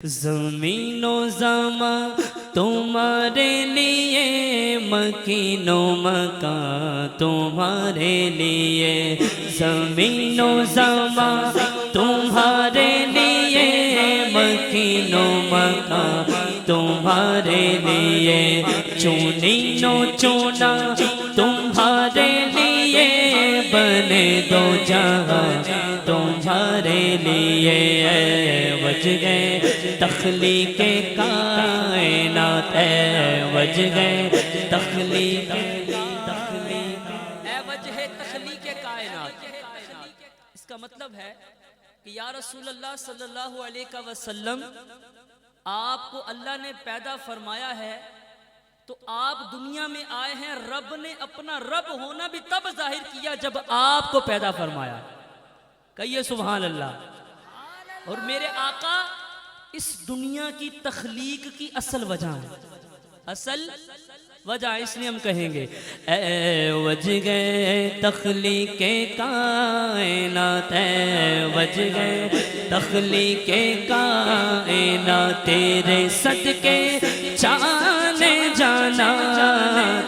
زمین و زمان تمہارے لیے، مکین و مکان تمہارے لیے، زمین و زمان تمہارے لیے، مکین و مکان تمہارے لیے، چنین و چنا تمہارے لیے، بنے دو جہاں تمہارے لیے، وجہ تخلیق کائنات ہے، وجہ تخلیق وجہ تخلیق کائنات۔ اس کا مطلب ہے کہ یا رسول اللہ صلی اللہ علیہ وسلم، آپ کو اللہ نے پیدا فرمایا ہے تو آپ دنیا میں آئے ہیں، رب نے اپنا رب ہونا بھی تب ظاہر کیا جب آپ کو پیدا فرمایا۔ کہیے سبحان اللہ۔ اور میرے آقا اس دنیا کی تخلیق کی اصل وجہ ہے، اصل وجہ، اس لیے ہم کہیں گے اے وجہ تخلیق کائنات ہے، وجہ تخلیق کائنات، تیرے صدقے جانے جانا،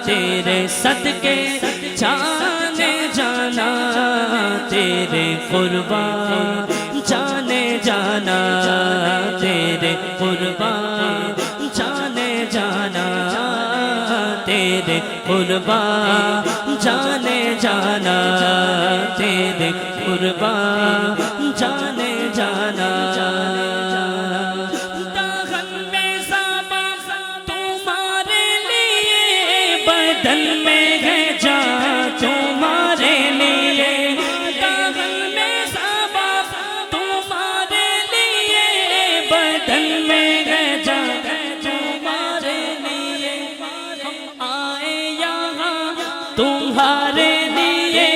تیرے صدقے جانے جانا، تیرے قربان جانے جانا، تیرے قربان جانے جانا، تیرے قربان جانے جانا، تیرے قربان جانے جانا۔ داغن میں زباں تمہارے لیے، بدن میں ہے جان تمہارے لیے، داغن میں زباں تمہارے لیے، بدن میں ہے جان تمہارے لیے، ہم آئے یہاں تمہارے لیے،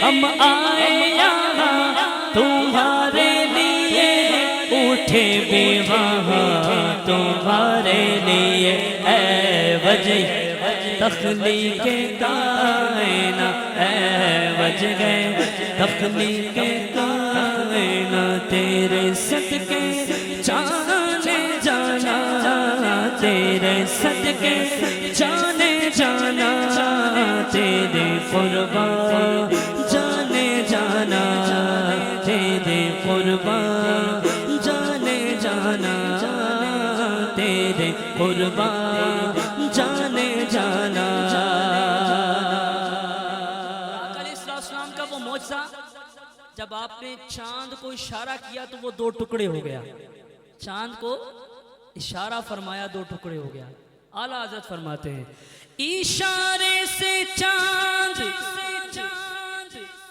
ہم آئے یہاں تمہارے لیے، اٹھے بھی وہاں تمہارے لیے، اے وجہ تخلیق کائنات، اے وجہ تخلیق کائنات، تیرے صدقے جانے جانا، تیرے صدقے جانے جانا، تیرے قربان جانے جانا، تیرے قربان جانے جانا، تیرے قربان جانے جانا۔ آقا علیہ السلام کا وہ معجزہ، جب آپ نے چاند کو اشارہ کیا تو وہ دو ٹکڑے ہو گیا، چاند کو اشارہ فرمایا دو ٹکڑے ہو گیا۔ اعلیٰ حضرت فرماتے ہیں اشارے سے چاند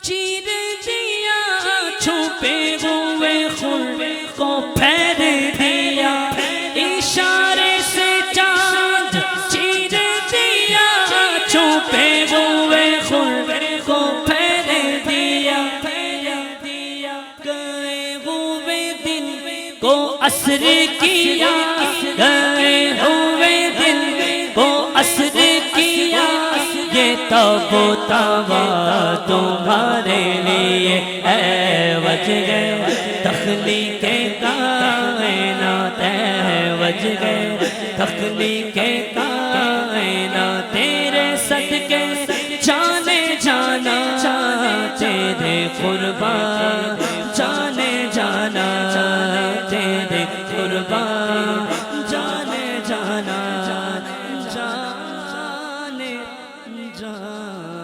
چیر دیا، چھپے ہوئے خون کو پھیر دیا، اشارے سے چاند چیر دیا، چھپے ہوئے خون کو پھیر دیا، گئے ہوئے دن کو عصر کیا، گئے ہوئے دن کو عصر کیا، یہ تاب و تابا تمہارے لیے، اے وجہ تخلیق کائنات، اے وجہ تخلیق کائنات، تیرے صدقے جانے جانا، تیرے قربان جانے جانا، تیرے قربان جانے جانا، جانے جانا۔